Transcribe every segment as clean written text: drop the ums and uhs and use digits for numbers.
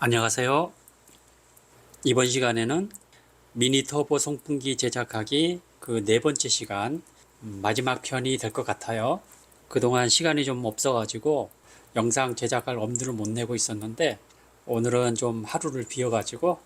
안녕하세요. 이번 시간에는 미니 터보 송풍기 제작하기 그 네 번째 시간 마지막 편이 될 것 같아요. 그동안 시간이 좀 없어가지고 영상 제작할 엄두를 못 내고 있었는데 오늘은 좀 하루를 비워가지고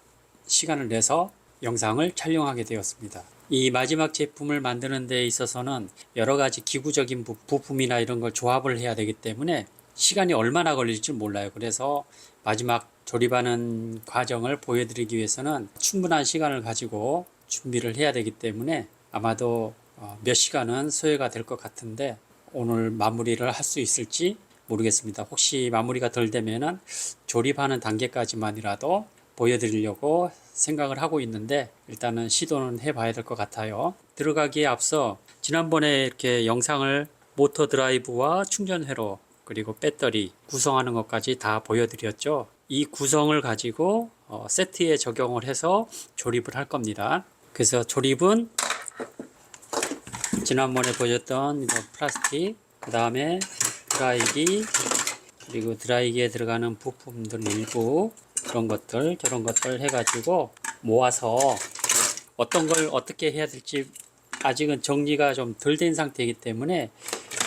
시간을 내서 영상을 촬영하게 되었습니다. 이 마지막 제품을 만드는 데 있어서는 여러 가지 기구적인 부품이나 이런 걸 조합을 해야 되기 때문에 시간이 얼마나 걸릴지 몰라요. 그래서 마지막 조립하는 과정을 보여드리기 위해서는 충분한 시간을 가지고 준비를 해야 되기 때문에 아마도 몇 시간은 소요가 될 것 같은데 오늘 마무리를 할 수 있을지 모르겠습니다. 혹시 마무리가 덜 되면은 조립하는 단계까지만이라도 보여드리려고 생각을 하고 있는데 일단은 시도는 해봐야 될 것 같아요. 들어가기에 앞서 지난번에 이렇게 영상을 모터 드라이브와 충전회로 그리고 배터리 구성하는 것까지 다 보여드렸죠. 이 구성을 가지고 세트에 적용을 해서 조립을 할 겁니다. 그래서 조립은 지난번에 보여줬던 플라스틱, 그 다음에 드라이기, 그리고 드라이기에 들어가는 부품들 일부 그런 것들 저런 것들 해가지고 모아서 어떤 걸 어떻게 해야 될지 아직은 정리가 좀 덜 된 상태이기 때문에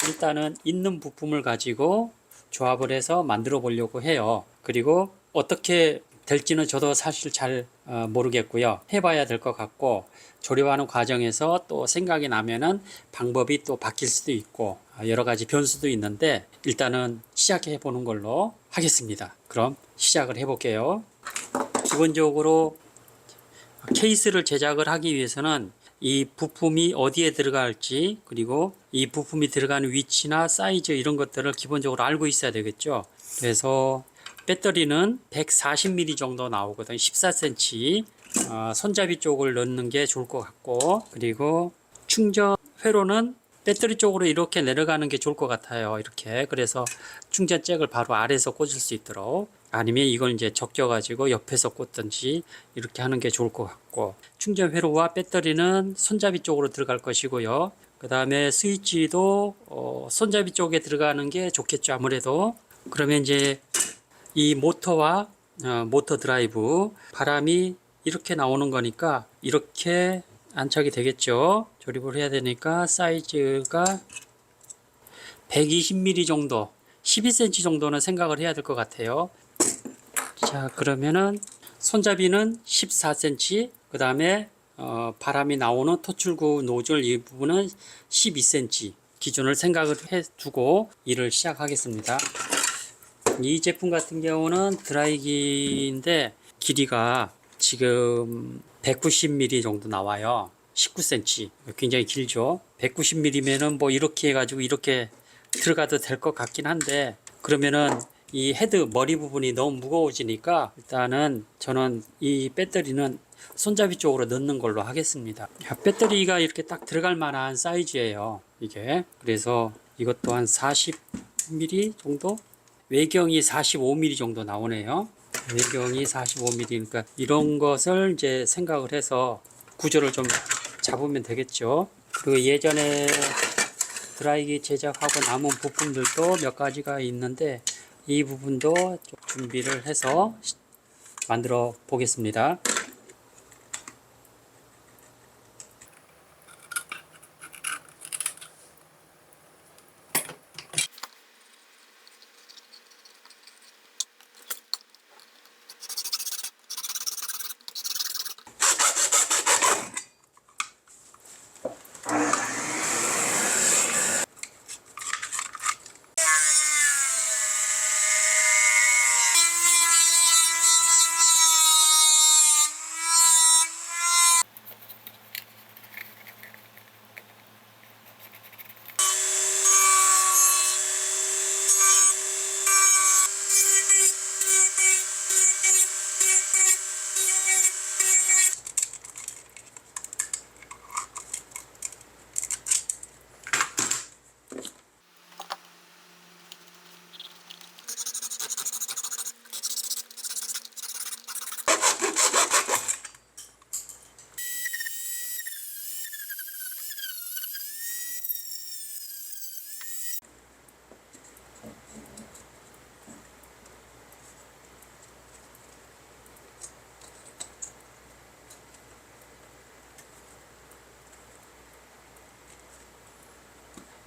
일단은 있는 부품을 가지고 조합을 해서 만들어 보려고 해요. 그리고 어떻게 될지는 저도 사실 잘 모르겠고요. 해봐야 될 것 같고 조립하는 과정에서 또 생각이 나면은 방법이 또 바뀔 수도 있고 여러 가지 변수도 있는데 일단은 시작해 보는 걸로 하겠습니다. 그럼 시작을 해 볼게요. 기본적으로 케이스를 제작을 하기 위해서는 이 부품이 어디에 들어갈지 그리고 이 부품이 들어가는 위치나 사이즈 이런 것들을 기본적으로 알고 있어야 되겠죠. 그래서 배터리는 140mm 정도 나오거든요. 14cm 손잡이 쪽을 넣는 게 좋을 것 같고 그리고 충전 회로는 배터리 쪽으로 이렇게 내려가는 게 좋을 것 같아요. 이렇게 그래서 충전 잭을 바로 아래에서 꽂을 수 있도록 아니면 이걸 이제 적져 가지고 옆에서 꽂든지 이렇게 하는 게 좋을 것 같고 충전 회로와 배터리는 손잡이 쪽으로 들어갈 것이고요. 그 다음에 스위치도 손잡이 쪽에 들어가는 게 좋겠죠. 아무래도 그러면 이제 이 모터와 모터 드라이브 바람이 이렇게 나오는 거니까 이렇게 안착이 되겠죠. 조립을 해야 되니까 사이즈가 120mm 정도 12cm 정도는 생각을 해야 될 것 같아요. 자 그러면은 손잡이는 14cm 그 다음에 바람이 나오는 토출구 노즐 이 부분은 12cm 기준을 생각을 해 두고 일을 시작하겠습니다. 이 제품 같은 경우는 드라이기인데 길이가 지금 190mm 정도 나와요. 19cm 굉장히 길죠. 190mm면은 뭐 이렇게 해가지고 이렇게 들어가도 될 것 같긴 한데 그러면은 이 헤드 머리 부분이 너무 무거워지니까 일단은 저는 이 배터리는 손잡이 쪽으로 넣는 걸로 하겠습니다. 배터리가 이렇게 딱 들어갈 만한 사이즈예요. 이게 그래서 이것도 한 40mm 정도 외경이 45mm 정도 나오네요. 외경이 45mm니까 이런 것을 이제 생각을 해서 구조를 좀 잡으면 되겠죠. 그리고 예전에 드라이기 제작하고 남은 부품들도 몇 가지가 있는데 이 부분도 좀 준비를 해서 만들어 보겠습니다.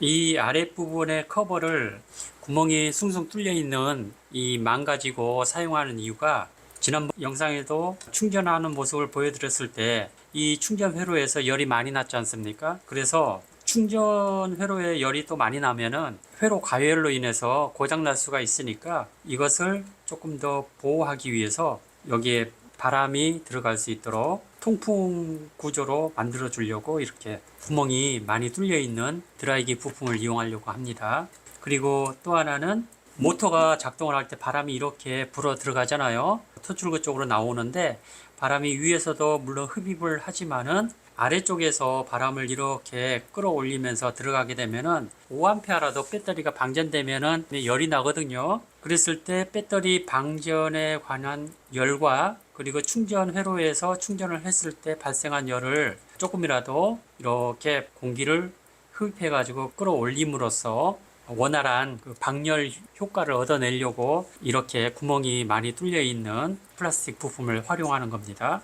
이 아랫부분의 커버를 구멍이 숭숭 뚫려 있는 이 망 가지고 사용하는 이유가, 지난번 영상에도 충전하는 모습을 보여드렸을 때 이 충전 회로에서 열이 많이 났지 않습니까? 그래서 충전 회로에 열이 또 많이 나면은 회로 가열로 인해서 고장 날 수가 있으니까, 이것을 조금 더 보호하기 위해서 여기에 바람이 들어갈 수 있도록 통풍 구조로 만들어 주려고 이렇게 구멍이 많이 뚫려 있는 드라이기 부품을 이용하려고 합니다. 그리고 또 하나는, 모터가 작동을 할 때 바람이 이렇게 불어 들어가잖아요. 토출구 쪽으로 나오는데, 바람이 위에서도 물론 흡입을 하지만은 아래쪽에서 바람을 이렇게 끌어올리면서 들어가게 되면은 5A라도 배터리가 방전되면은 열이 나거든요. 그랬을 때 배터리 방전에 관한 열과, 그리고 충전 회로에서 충전을 했을 때 발생한 열을 조금이라도 이렇게 공기를 흡입해 가지고 끌어올림으로써 원활한 그 방열 효과를 얻어내려고 이렇게 구멍이 많이 뚫려 있는 플라스틱 부품을 활용하는 겁니다.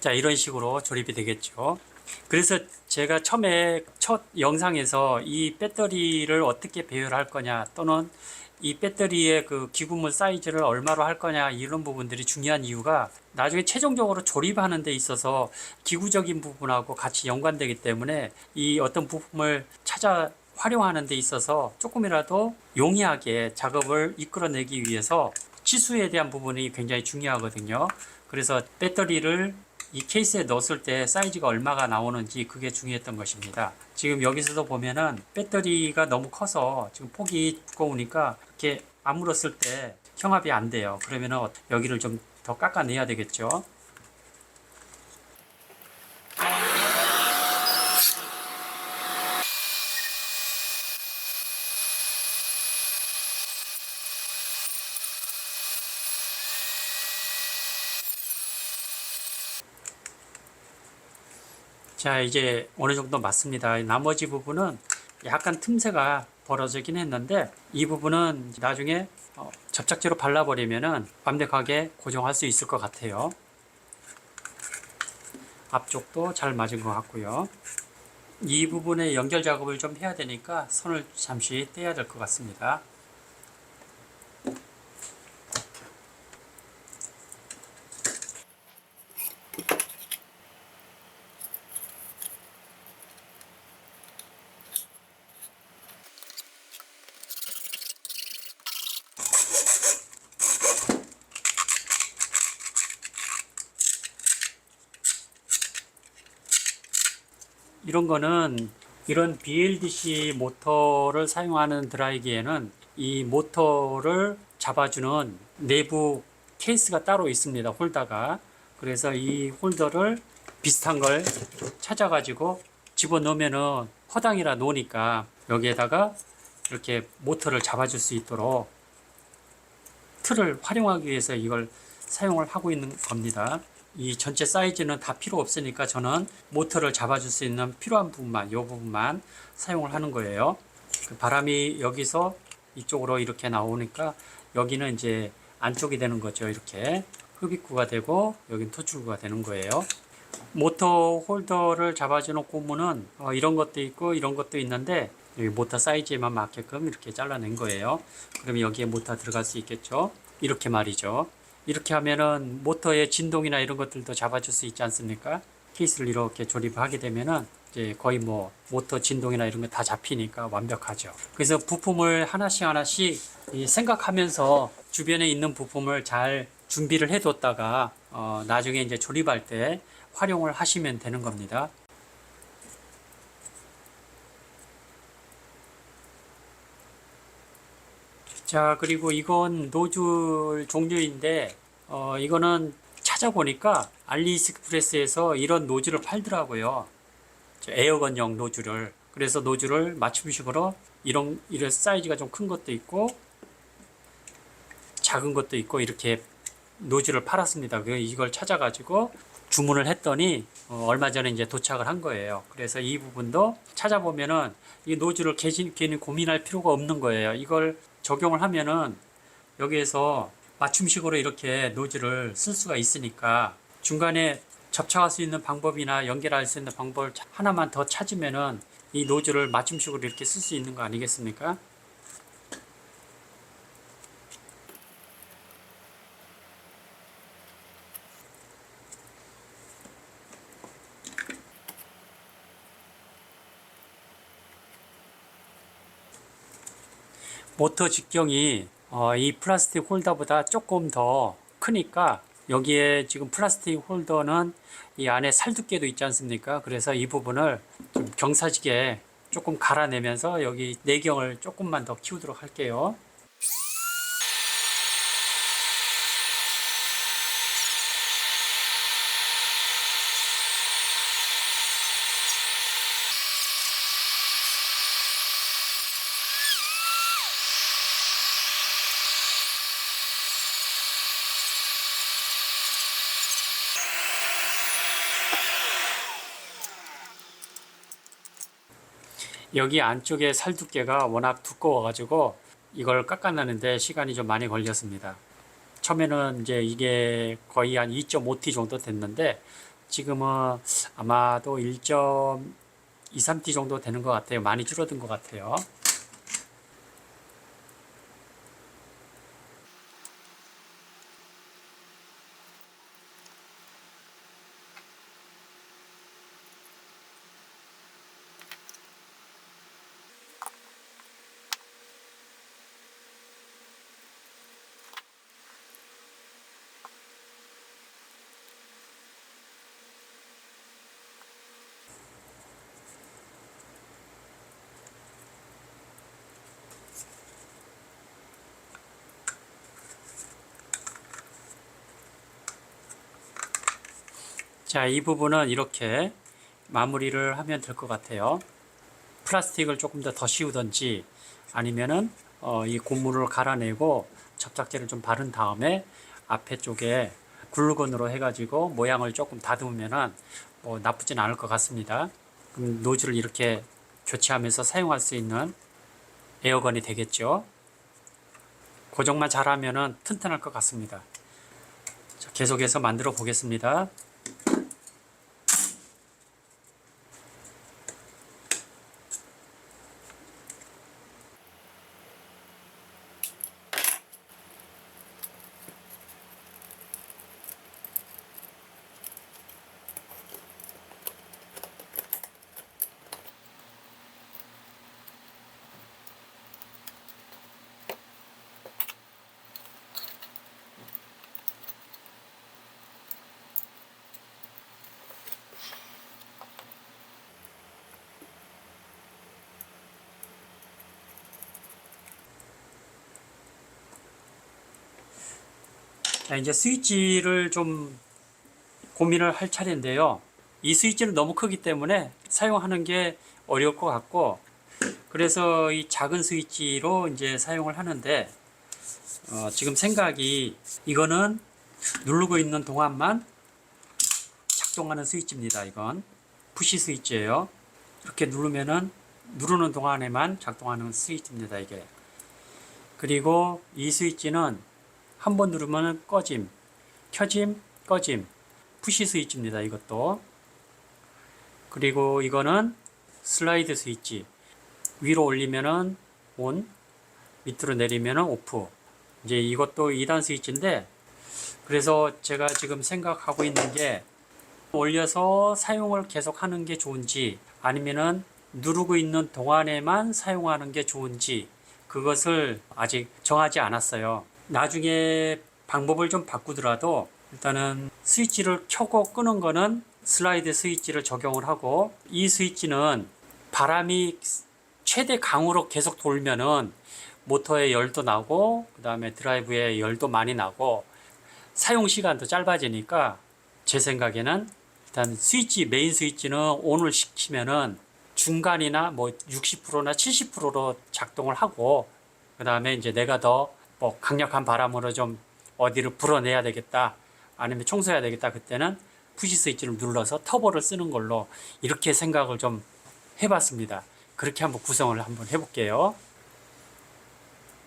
자, 이런 식으로 조립이 되겠죠. 그래서 제가 처음에 첫 영상에서 이 배터리를 어떻게 배열할 거냐, 또는 이 배터리의 그 기구물 사이즈를 얼마로 할 거냐, 이런 부분들이 중요한 이유가, 나중에 최종적으로 조립하는 데 있어서 기구적인 부분하고 같이 연관되기 때문에 이 어떤 부품을 찾아 활용하는 데 있어서 조금이라도 용이하게 작업을 이끌어내기 위해서 치수에 대한 부분이 굉장히 중요하거든요. 그래서 배터리를 이 케이스에 넣었을 때 사이즈가 얼마가 나오는지, 그게 중요했던 것입니다. 지금 여기서도 보면은 배터리가 너무 커서 지금 폭이 두꺼우니까 이렇게 아물었을 때 형합이 안 돼요. 그러면은 여기를 좀 더 깎아내야 되겠죠. 자, 이제 어느 정도 맞습니다. 나머지 부분은 약간 틈새가 벌어지긴 했는데, 이 부분은 나중에 접착제로 발라버리면은 완벽하게 고정할 수 있을 것 같아요. 앞쪽도 잘 맞은 것 같고요. 이 부분에 연결 작업을 좀 해야 되니까 선을 잠시 떼야 될 것 같습니다. 이런 거는, 이런 BLDC 모터를 사용하는 드라이기에는 이 모터를 잡아주는 내부 케이스가 따로 있습니다. 홀더가. 그래서 이 홀더를 비슷한 걸 찾아가지고 집어넣으면은 허당이라 놓으니까, 여기에다가 이렇게 모터를 잡아줄 수 있도록 틀을 활용하기 위해서 이걸 사용을 하고 있는 겁니다. 이 전체 사이즈는 다 필요 없으니까 저는 모터를 잡아줄 수 있는 필요한 부분만, 이 부분만 사용을 하는 거예요. 그 바람이 여기서 이쪽으로 이렇게 나오니까 여기는 이제 안쪽이 되는 거죠. 이렇게 흡입구가 되고 여기는 토출구가 되는 거예요. 모터 홀더를 잡아주는 고무는 이런 것도 있고 이런 것도 있는데, 여기 모터 사이즈에만 맞게끔 이렇게 잘라낸 거예요. 그러면 여기에 모터 들어갈 수 있겠죠. 이렇게 말이죠. 이렇게 하면은 모터의 진동이나 이런 것들도 잡아줄 수 있지 않습니까? 케이스를 이렇게 조립하게 되면은 이제 거의 뭐 모터 진동이나 이런 거 다 잡히니까 완벽하죠. 그래서 부품을 하나씩 하나씩 생각하면서 주변에 있는 부품을 잘 준비를 해뒀다가 나중에 이제 조립할 때 활용을 하시면 되는 겁니다. 자, 그리고 이건 노즐 종류인데, 이거는 찾아보니까 알리익스프레스에서 이런 노즐을 팔더라고요. 에어건용 노즐을. 그래서 노즐을 맞춤식으로 이런 사이즈가 좀 큰 것도 있고 작은 것도 있고 이렇게 노즐을 팔았습니다. 이걸 찾아가지고 주문을 했더니 얼마 전에 이제 도착을 한 거예요. 그래서 이 부분도 찾아보면은 이 노즐을 괜히 고민할 필요가 없는 거예요. 이걸 적용을 하면은 여기에서 맞춤식으로 이렇게 노즐을 쓸 수가 있으니까 중간에 접착할 수 있는 방법이나 연결할 수 있는 방법을 하나만 더 찾으면은 이 노즐을 맞춤식으로 이렇게 쓸 수 있는 거 아니겠습니까? 모터 직경이 이 플라스틱 홀더보다 조금 더 크니까 여기에 지금 플라스틱 홀더는 이 안에 살두께도 있지 않습니까? 그래서 이 부분을 좀 경사지게 조금 갈아내면서 여기 내경을 조금만 더 키우도록 할게요. 여기 안쪽에 살두께가 워낙 두꺼워가지고 이걸 깎아내는데 시간이 좀 많이 걸렸습니다. 처음에는 이제 이게 거의 한 2.5T 정도 됐는데 지금은 아마도 1.2, 3T 정도 되는 것 같아요. 많이 줄어든 것 같아요. 자, 이 부분은 이렇게 마무리를 하면 될 것 같아요. 플라스틱을 조금 더 씌우든지 아니면은 이 고무를 갈아내고 접착제를 좀 바른 다음에 앞에 쪽에 글루건으로 해가지고 모양을 조금 다듬으면은 뭐 나쁘진 않을 것 같습니다. 그럼 노즐을 이렇게 교체하면서 사용할 수 있는 에어건이 되겠죠. 고정만 잘하면은 튼튼할 것 같습니다. 자, 계속해서 만들어 보겠습니다. 자, 이제 스위치를 좀 고민을 할 차례인데요. 이 스위치는 너무 크기 때문에 사용하는 게 어려울 것 같고, 그래서 이 작은 스위치로 이제 사용을 하는데, 지금 생각이 이거는 누르고 있는 동안만 작동하는 스위치입니다. 이건 푸시 스위치예요. 이렇게 누르면은 누르는 동안에만 작동하는 스위치입니다. 이게. 그리고 이 스위치는 한번 누르면 꺼짐, 켜짐, 꺼짐, 푸시 스위치입니다. 이것도. 그리고 이거는 슬라이드 스위치. 위로 올리면은 온, 밑으로 내리면은 오프. 이제 이것도 2단 스위치인데, 그래서 제가 지금 생각하고 있는 게 올려서 사용을 계속 하는 게 좋은지 아니면은 누르고 있는 동안에만 사용하는 게 좋은지 그것을 아직 정하지 않았어요. 나중에 방법을 좀 바꾸더라도 일단은 스위치를 켜고 끄는 거는 슬라이드 스위치를 적용을 하고, 이 스위치는 바람이 최대 강으로 계속 돌면은 모터에 열도 나고 그 다음에 드라이브에 열도 많이 나고 사용 시간도 짧아지니까 제 생각에는 일단 스위치, 메인 스위치는 온을 시키면은 중간이나 뭐 60%나 70%로 작동을 하고, 그 다음에 이제 내가 더 뭐 강력한 바람으로 좀 어디를 불어내야 되겠다 아니면 청소해야 되겠다, 그때는 푸시 스위치를 눌러서 터보를 쓰는 걸로 이렇게 생각을 좀 해봤습니다. 그렇게 한번 구성을 한번 해볼게요.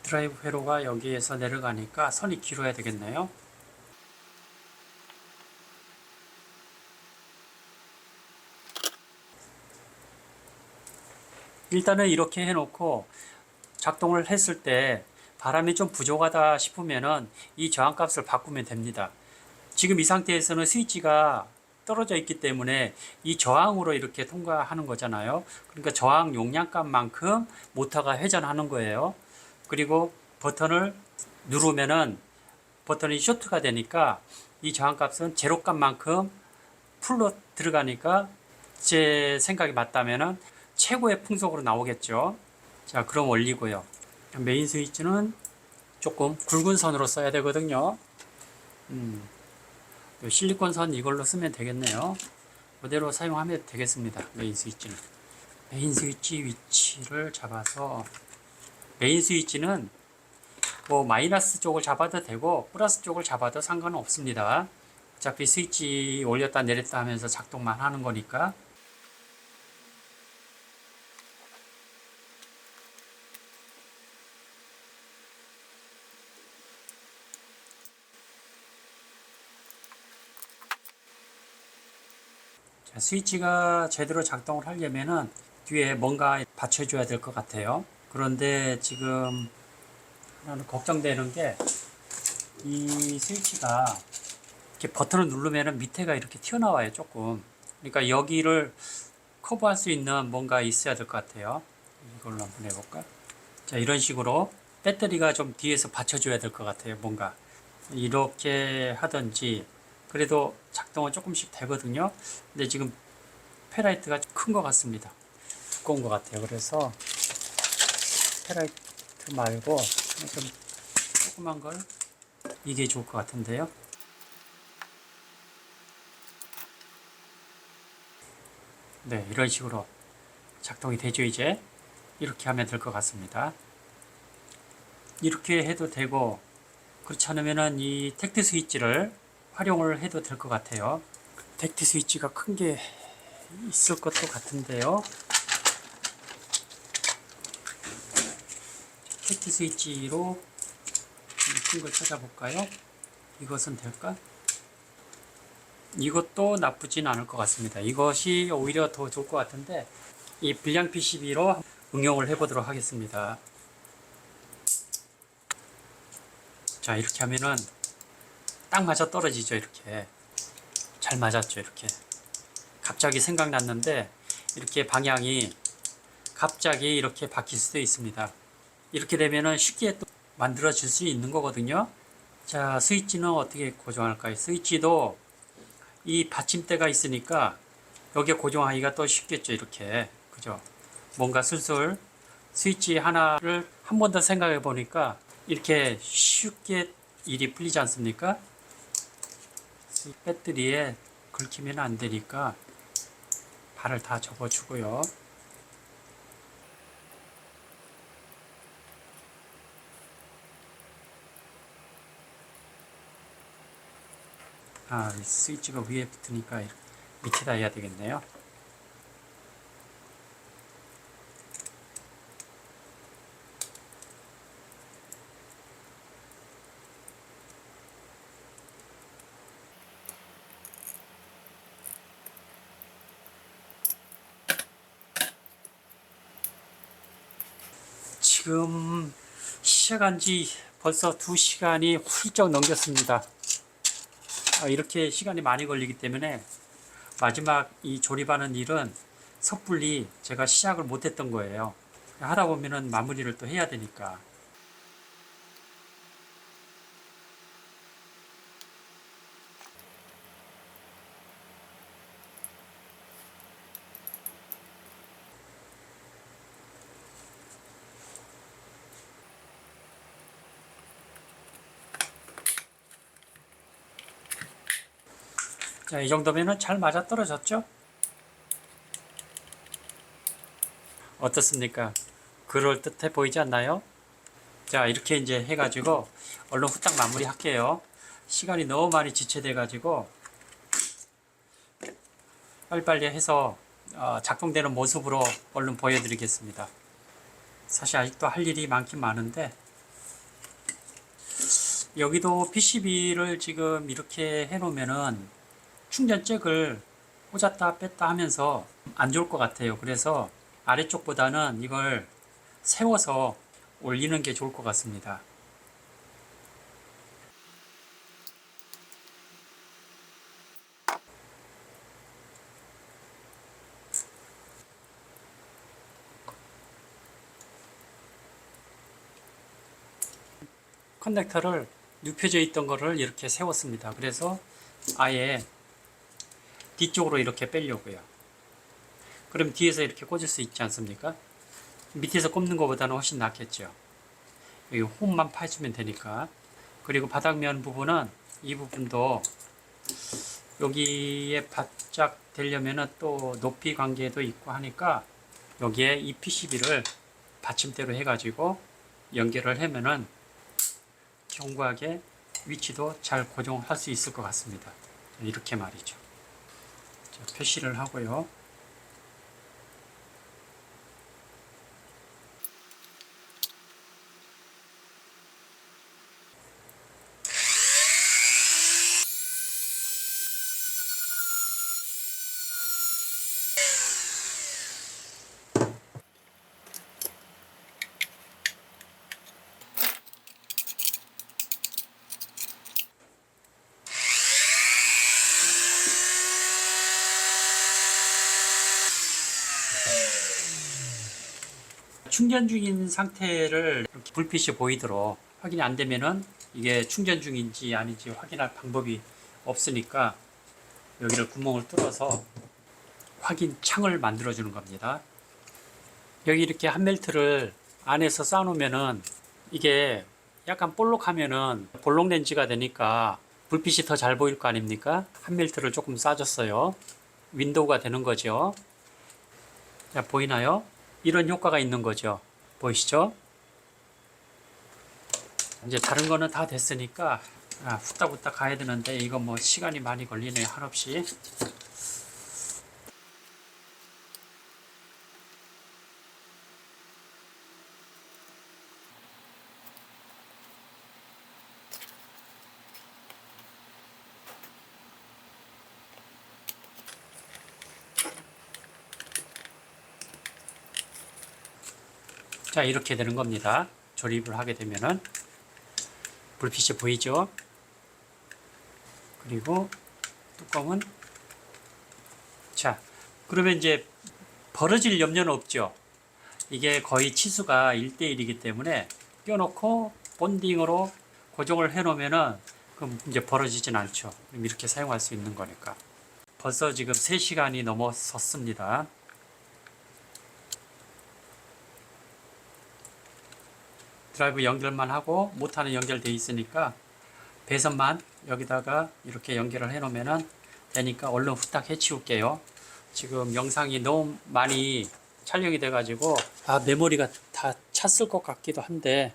드라이브 회로가 여기에서 내려가니까 선이 길어야 되겠네요. 일단은 이렇게 해놓고 작동을 했을 때 바람이 좀 부족하다 싶으면은 이 저항값을 바꾸면 됩니다. 지금 이 상태에서는 스위치가 떨어져 있기 때문에 이 저항으로 이렇게 통과하는 거잖아요. 그러니까 저항 용량값만큼 모터가 회전하는 거예요. 그리고 버튼을 누르면은 버튼이 쇼트가 되니까 이 저항값은 제로값만큼 풀로 들어가니까 제 생각이 맞다면은 최고의 풍속으로 나오겠죠. 자, 그럼 올리고요. 메인 스위치는 조금 굵은 선으로 써야 되거든요. 실리콘 선 이걸로 쓰면 되겠네요. 그대로 사용하면 되겠습니다. 메인 스위치는. 메인 스위치 위치를 잡아서 메인 스위치는 뭐 마이너스 쪽을 잡아도 되고 플러스 쪽을 잡아도 상관은 없습니다. 어차피 스위치 올렸다 내렸다 하면서 작동만 하는 거니까. 자, 스위치가 제대로 작동을 하려면은 뒤에 뭔가 받쳐줘야 될 것 같아요. 그런데 지금 하나는 걱정되는 게 이 스위치가 이렇게 버튼을 누르면은 밑에가 이렇게 튀어나와요, 조금. 그러니까 여기를 커버할 수 있는 뭔가 있어야 될 것 같아요. 이걸로 한번 해볼까? 자, 이런 식으로 배터리가 좀 뒤에서 받쳐줘야 될 것 같아요, 뭔가. 이렇게 하든지, 그래도 작동은 조금씩 되거든요. 근데 지금 페라이트가 큰 것 같습니다. 두꺼운 것 같아요. 그래서 페라이트 말고 좀 조그만 걸 이게 좋을 것 같은데요. 네, 이런 식으로 작동이 되죠, 이제. 이렇게 하면 될 것 같습니다. 이렇게 해도 되고, 그렇지 않으면은 이 택트 스위치를 활용을 해도 될 것 같아요. 택트 스위치가 큰 게 있을 것도 같은데요. 택트 스위치로 큰 걸 찾아볼까요? 이것은 될까? 이것도 나쁘진 않을 것 같습니다. 이것이 오히려 더 좋을 것 같은데, 이 불량 PCB로 응용을 해보도록 하겠습니다. 자, 이렇게 하면은 딱 맞아 떨어지죠. 이렇게 잘 맞았죠. 이렇게 갑자기 생각났는데 이렇게 방향이 갑자기 이렇게 바뀔 수도 있습니다. 이렇게 되면은 쉽게 또 만들어질 수 있는 거거든요. 자, 스위치는 어떻게 고정할까요? 스위치도 이 받침대가 있으니까 여기에 고정하기가 또 쉽겠죠. 이렇게, 그죠? 뭔가 슬슬 스위치 하나를 한 번 더 생각해 보니까 이렇게 쉽게 일이 풀리지 않습니까? 배터리에 긁히면 안 되니까 발을 다 접어주고요. 아, 스위치가 위에 붙으니까 밑에다 해야 되겠네요. 지금 시작한 지 벌써 2시간이 훌쩍 넘겼습니다. 이렇게 시간이 많이 걸리기 때문에 마지막 이 조립하는 일은 섣불리 제가 시작을 못했던 거예요. 하다 보면은 마무리를 또 해야 되니까. 자, 이 정도면은 잘 맞아 떨어졌죠? 어떻습니까? 그럴듯해 보이지 않나요? 자, 이렇게 이제 해가지고 얼른 후딱 마무리 할게요. 시간이 너무 많이 지체돼가지고 빨리빨리 해서 작동되는 모습으로 얼른 보여드리겠습니다. 사실 아직도 할 일이 많긴 많은데 여기도 PCB를 지금 이렇게 해 놓으면은 충전잭을 꽂았다 뺐다 하면서 안 좋을 것 같아요. 그래서 아래쪽보다는 이걸 세워서 올리는 게 좋을 것 같습니다. 커넥터를 눕혀져 있던 거를 이렇게 세웠습니다. 그래서 아예 뒤쪽으로 이렇게 빼려고요. 그럼 뒤에서 이렇게 꽂을 수 있지 않습니까? 밑에서 꼽는 것보다는 훨씬 낫겠죠. 여기 홈만 파주면 되니까. 그리고 바닥면 부분은 이 부분도 여기에 바짝 되려면은 또 높이 관계도 있고 하니까 여기에 이 PCB를 받침대로 해가지고 연결을 하면은 견고하게 위치도 잘 고정할 수 있을 것 같습니다. 이렇게 말이죠. 자, 표시를 하고요. 충전 중인 상태를 이렇게 불빛이 보이도록 확인이 안 되면은 이게 충전 중인지 아닌지 확인할 방법이 없으니까 여기를 구멍을 뚫어서 확인 창을 만들어 주는 겁니다. 여기 이렇게 한 멜트를 안에서 쌓아 놓으면은 이게 약간 볼록하면은 볼록 렌즈가 되니까 불빛이 더 잘 보일 거 아닙니까? 한 멜트를 조금 쌓아줬어요. 윈도우가 되는 거죠. 자, 보이나요? 이런 효과가 있는 거죠. 보이시죠? 이제 다른 거는 다 됐으니까 후딱후딱 가야 되는데 이거 뭐 시간이 많이 걸리네요. 한없이. 자, 이렇게 되는 겁니다. 조립을 하게 되면은 불빛이 보이죠? 그리고 뚜껑은 자, 그러면 이제 벌어질 염려는 없죠. 이게 거의 치수가 1대1이기 때문에 껴놓고 본딩으로 고정을 해 놓으면은 그럼 이제 벌어지진 않죠. 이렇게 사용할 수 있는 거니까. 벌써 지금 3시간이 넘어섰습니다. 드라이브 연결만 하고 모터는 연결되어 있으니까 배선만 여기다가 이렇게 연결을 해 놓으면 되니까 얼른 후딱 해치울게요. 지금 영상이 너무 많이 촬영이 돼 가지고 메모리가 다 찼을 것 같기도 한데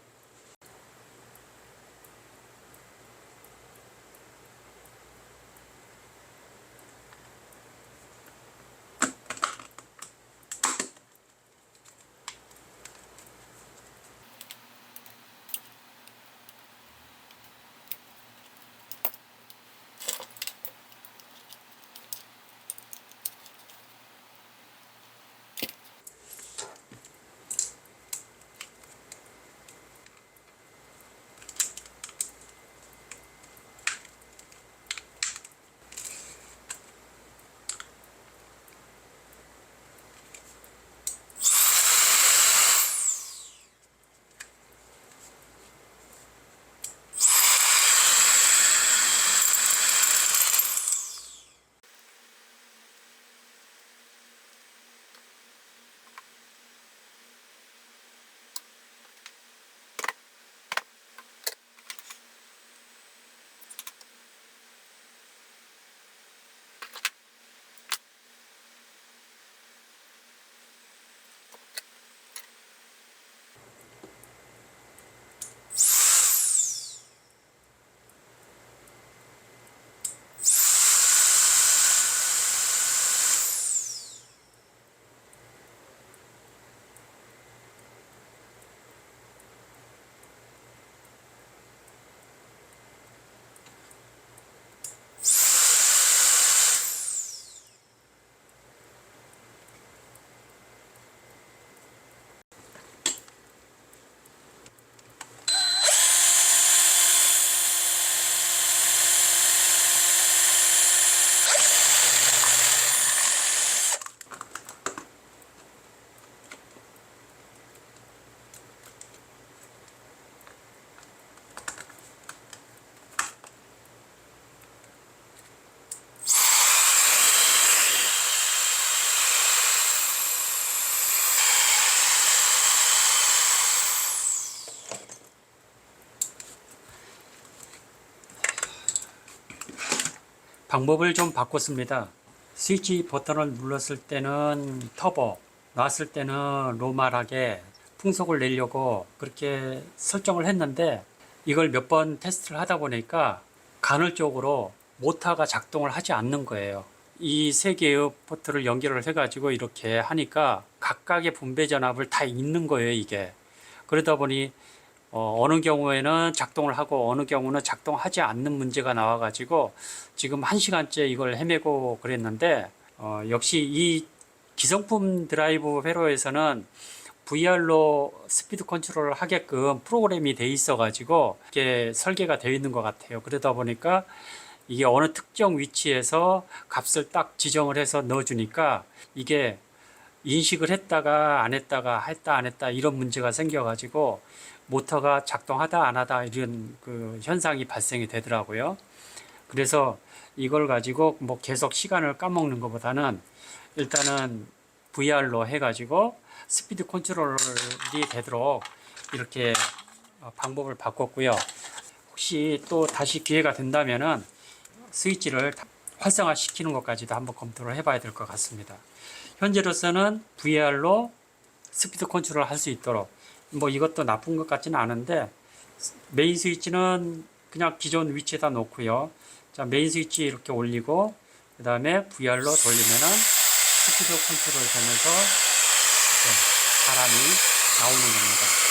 방법을 좀 바꿨습니다. 스위치 버튼을 눌렀을 때는 터보, 놨을 때는 노멀하게 풍속을 내려고 그렇게 설정을 했는데 이걸 몇 번 테스트를 하다 보니까 간헐적으로 모터가 작동을 하지 않는 거예요. 이 세 개의 포트를 연결을 해가지고 이렇게 하니까 각각의 분배 전압을 다 읽는 거예요, 이게. 그러다 보니 어느 경우에는 작동을 하고 어느 경우는 작동하지 않는 문제가 나와가지고 지금 1시간째 이걸 헤매고 그랬는데 역시 이 기성품 드라이브 회로에서는 VR로 스피드 컨트롤을 하게끔 프로그램이 돼 있어가지고 이게 설계가 되어 있는 것 같아요. 그러다 보니까 이게 어느 특정 위치에서 값을 딱 지정을 해서 넣어주니까 이게 인식을 했다가 안 했다가 했다 안 했다 이런 문제가 생겨가지고 모터가 작동하다 안 하다 이런 그 현상이 발생이 되더라고요. 그래서 이걸 가지고 뭐 계속 시간을 까먹는 것보다는 일단은 VR로 해가지고 스피드 컨트롤이 되도록 이렇게 방법을 바꿨고요. 혹시 또 다시 기회가 된다면은 스위치를 활성화 시키는 것까지도 한번 검토를 해봐야 될 것 같습니다. 현재로서는 VR로 스피드 컨트롤을 할 수 있도록 뭐 이것도 나쁜 것 같지는 않은데 메인 스위치는 그냥 기존 위치에다 놓고요. 자, 메인 스위치 이렇게 올리고 그 다음에 VR로 돌리면은 스피드 컨트롤 되면서 이렇게 바람이 나오는 겁니다.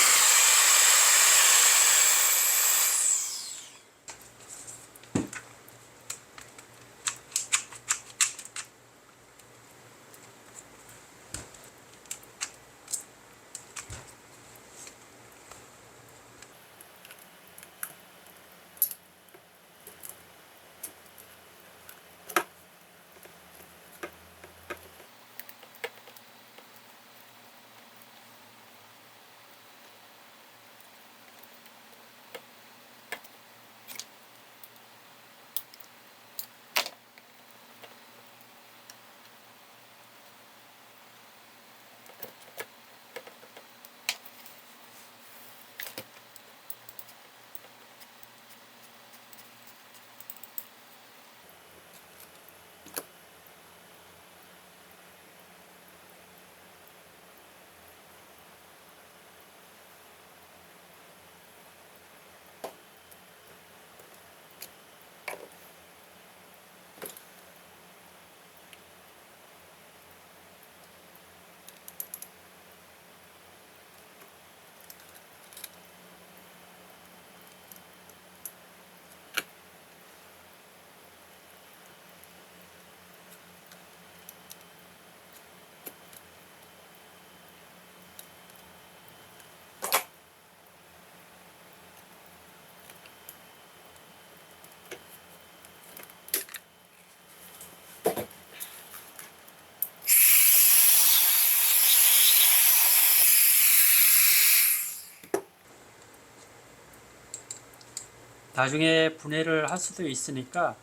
나중에 분해를 할 수도 있으니까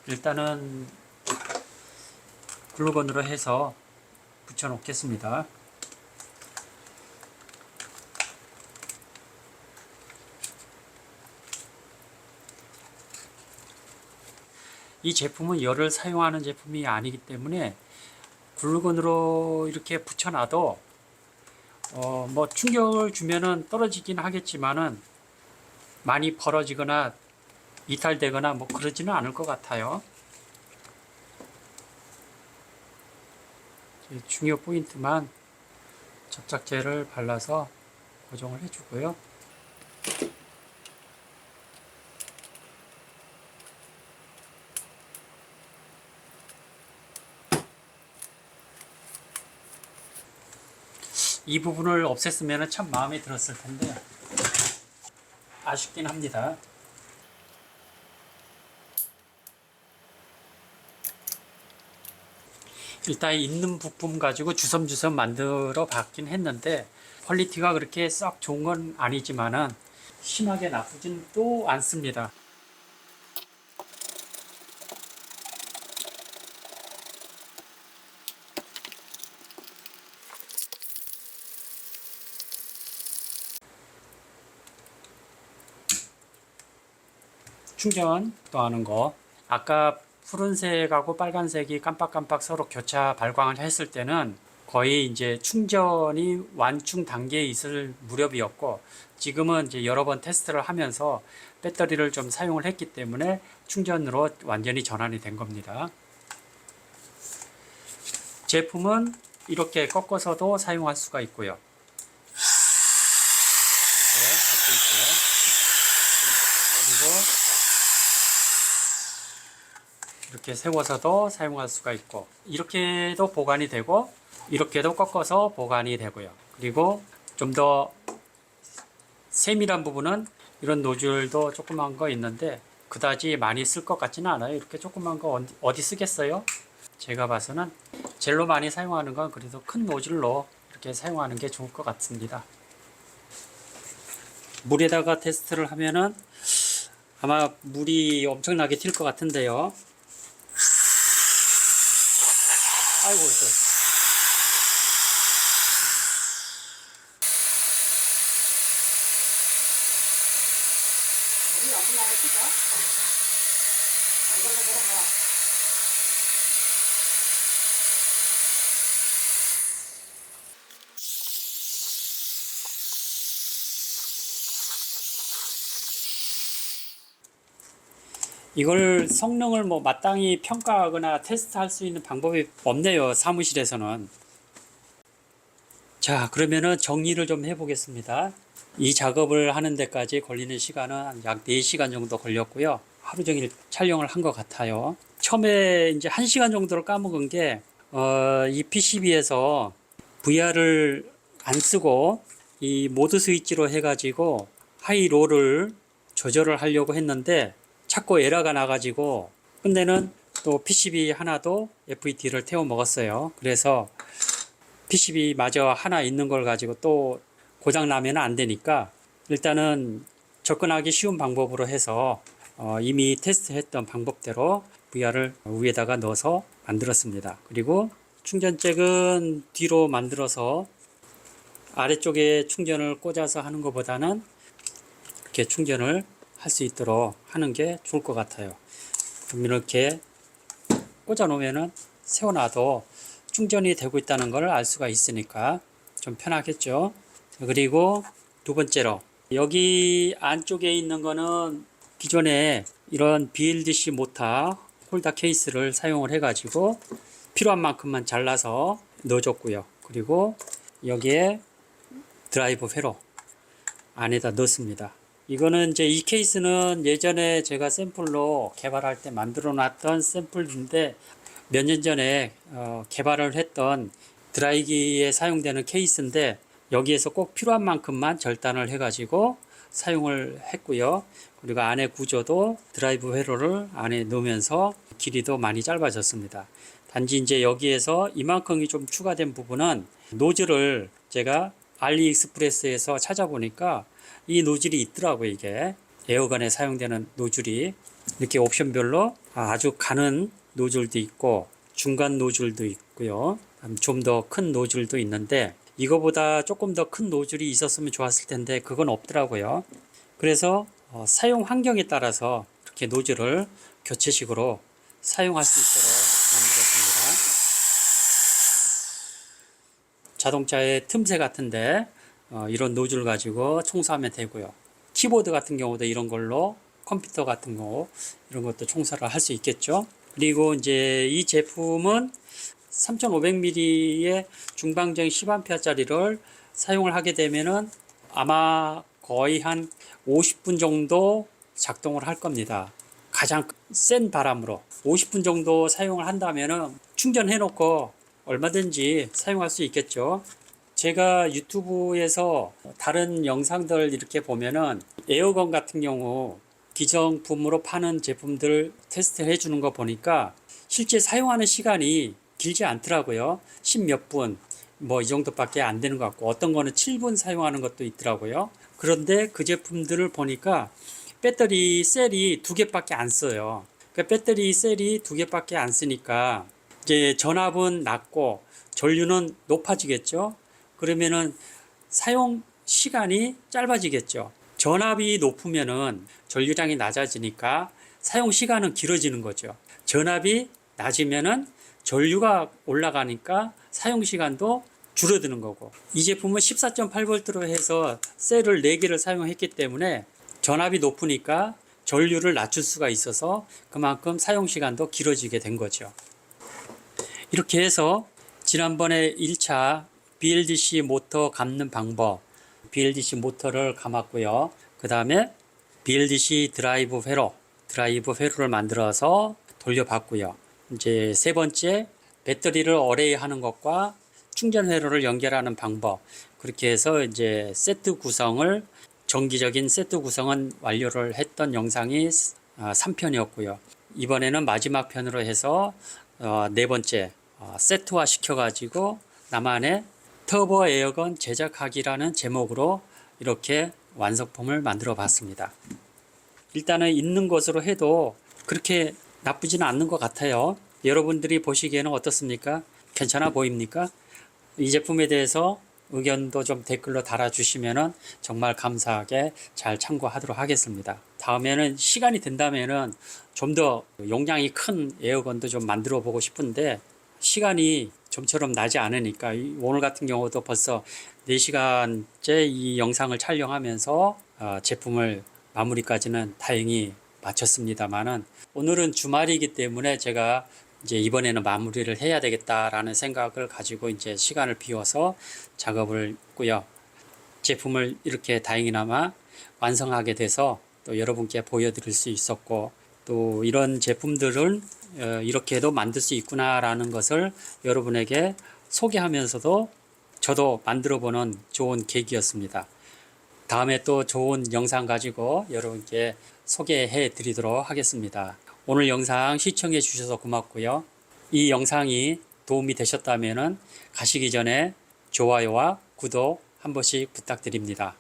일단은 글루건으로 해서 붙여 놓겠습니다. 이 제품은 열을 사용하는 제품이 아니기 때문에 글루건으로 이렇게 붙여놔도 뭐 충격을 주면은 떨어지긴 하겠지만은 많이 벌어지거나 이탈되거나 뭐 그러지는 않을 것 같아요. 중요 포인트만 접착제를 발라서 고정을 해주고요. 이 부분을 없앴으면 참 마음에 들었을 텐데 아쉽긴 합니다. 일단 있는 부품 가지고 주섬주섬 만들어 봤긴 했는데 퀄리티가 그렇게 썩 좋은 건 아니지만은 심하게 나쁘진 또 않습니다. 충전 또 하는 거 아까 푸른색하고 빨간색이 깜빡깜빡 서로 교차 발광을 했을 때는 거의 이제 충전이 완충 단계에 있을 무렵이었고, 지금은 이제 여러 번 테스트를 하면서 배터리를 좀 사용을 했기 때문에 충전으로 완전히 전환이 된 겁니다. 제품은 이렇게 꺾어서도 사용할 수가 있고요. 이렇게 할 수 있고요. 그리고 이렇게 세워서도 사용할 수가 있고, 이렇게도 보관이 되고, 이렇게도 꺾어서 보관이 되고요. 그리고 좀 더 세밀한 부분은 이런 노즐도 조그만 거 있는데 그다지 많이 쓸 것 같지는 않아요. 이렇게 조그만 거 어디 쓰겠어요? 제가 봐서는 젤로 많이 사용하는 건 그래도 큰 노즐로 이렇게 사용하는 게 좋을 것 같습니다. 물에다가 테스트를 하면은 아마 물이 엄청나게 튈 것 같은데요. 아이고, 물이 엄청나게 튀죠? 안 걸려서 이걸 성능을 뭐 마땅히 평가하거나 테스트할 수 있는 방법이 없네요. 사무실에서는. 자, 그러면은 정리를 좀 해보겠습니다. 이 작업을 하는 데까지 걸리는 시간은 약 4시간 정도 걸렸고요. 하루 종일 촬영을 한 것 같아요. 처음에 이제 1시간 정도를 까먹은 게, 이 PCB에서 VR을 안 쓰고 이 모드 스위치로 해가지고 하이로를 조절을 하려고 했는데 자꾸 에러가 나가지고 끝내는 또 PCB 하나도 FET를 태워 먹었어요. 그래서 PCB 마저 하나 있는 걸 가지고 또 고장 나면 안 되니까 일단은 접근하기 쉬운 방법으로 해서 이미 테스트했던 방법대로 VR을 위에다가 넣어서 만들었습니다. 그리고 충전잭은 뒤로 만들어서 아래쪽에 충전을 꽂아서 하는 것보다는 이렇게 충전을 할 수 있도록 하는 게 좋을 것 같아요. 그럼 이렇게 꽂아 놓으면은 세워놔도 충전이 되고 있다는 걸 알 수가 있으니까 좀 편하겠죠. 그리고 두 번째로 여기 안쪽에 있는 거는 기존에 이런 BLDC 모타 홀더 케이스를 사용을 해가지고 필요한 만큼만 잘라서 넣어줬고요. 그리고 여기에 드라이브 회로 안에다 넣습니다. 이거는 이제 이 케이스는 예전에 제가 샘플로 개발할 때 만들어 놨던 샘플인데 몇 년 전에 개발을 했던 드라이기에 사용되는 케이스인데 여기에서 꼭 필요한 만큼만 절단을 해가지고 사용을 했고요. 그리고 안에 구조도 드라이브 회로를 안에 넣으면서 길이도 많이 짧아졌습니다. 단지 이제 여기에서 이만큼이 좀 추가된 부분은 노즐을 제가 알리익스프레스에서 찾아보니까 이 노즐이 있더라고요. 이게 에어건에 사용되는 노즐이 이렇게 옵션별로 아주 가는 노즐도 있고 중간 노즐도 있고요. 좀 더 큰 노즐도 있는데 이거보다 조금 더 큰 노즐이 있었으면 좋았을 텐데 그건 없더라고요. 그래서 사용 환경에 따라서 이렇게 노즐을 교체식으로 사용할 수 있도록 만들었습니다. 자동차의 틈새 같은데 이런 노즐 가지고 청소하면 되고요. 키보드 같은 경우도 이런 걸로 컴퓨터 같은 거 이런 것도 청소를 할 수 있겠죠. 그리고 이제 이 제품은 3500mAh의 중방전 10A짜리를 사용을 하게 되면은 아마 거의 한 50분 정도 작동을 할 겁니다. 가장 센 바람으로 50분 정도 사용을 한다면은 충전해 놓고 얼마든지 사용할 수 있겠죠. 제가 유튜브에서 다른 영상들 이렇게 보면은 에어건 같은 경우 기성품으로 파는 제품들 테스트 해주는 거 보니까 실제 사용하는 시간이 길지 않더라고요. 10몇 분, 뭐 이 정도밖에 안 되는 것 같고 어떤 거는 7분 사용하는 것도 있더라고요. 그런데 그 제품들을 보니까 배터리 셀이 2개밖에 안 써요. 그러니까 배터리 셀이 2개밖에 안 쓰니까 이제 전압은 낮고 전류는 높아지겠죠. 그러면은 사용 시간이 짧아지겠죠. 전압이 높으면은 전류량이 낮아지니까 사용 시간은 길어지는 거죠. 전압이 낮으면은 전류가 올라가니까 사용 시간도 줄어드는 거고, 이 제품은 14.8V로 해서 셀을 4개를 사용했기 때문에 전압이 높으니까 전류를 낮출 수가 있어서 그만큼 사용 시간도 길어지게 된 거죠. 이렇게 해서 지난번에 1차 BLDC 모터 감는 방법, BLDC 모터를 감았고요. 그 다음에 BLDC 드라이브 회로를 만들어서 돌려봤고요. 이제 세 번째, 배터리를 어레이하는 것과 충전 회로를 연결하는 방법, 그렇게 해서 이제 정기적인 세트 구성은 완료를 했던 영상이 3편이었고요. 이번에는 마지막 편으로 해서 네 번째, 세트화 시켜가지고 나만의 터보 에어건 제작하기라는 제목으로 이렇게 완성품을 만들어 봤습니다. 일단은 있는 것으로 해도 그렇게 나쁘지는 않는 것 같아요. 여러분들이 보시기에는 어떻습니까? 괜찮아 보입니까? 이 제품에 대해서 의견도 좀 댓글로 달아주시면 정말 감사하게 잘 참고하도록 하겠습니다. 다음에는 시간이 된다면은 좀 더 용량이 큰 에어건도 좀 만들어 보고 싶은데 시간이 좀처럼 나지 않으니까 오늘 같은 경우도 벌써 4시간째 이 영상을 촬영하면서 제품을 마무리까지는 다행히 마쳤습니다만은 오늘은 주말이기 때문에 제가 이제 이번에는 마무리를 해야 되겠다라는 생각을 가지고 이제 시간을 비워서 작업을 했고요. 제품을 이렇게 다행히나마 완성하게 돼서 또 여러분께 보여드릴 수 있었고, 또 이런 제품들은 이렇게도 만들 수 있구나라는 것을 여러분에게 소개하면서도 저도 만들어보는 좋은 계기였습니다. 다음에 또 좋은 영상 가지고 여러분께 소개해 드리도록 하겠습니다. 오늘 영상 시청해 주셔서 고맙고요. 이 영상이 도움이 되셨다면 가시기 전에 좋아요와 구독 한 번씩 부탁드립니다.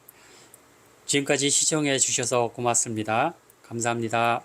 지금까지 시청해 주셔서 고맙습니다. 감사합니다.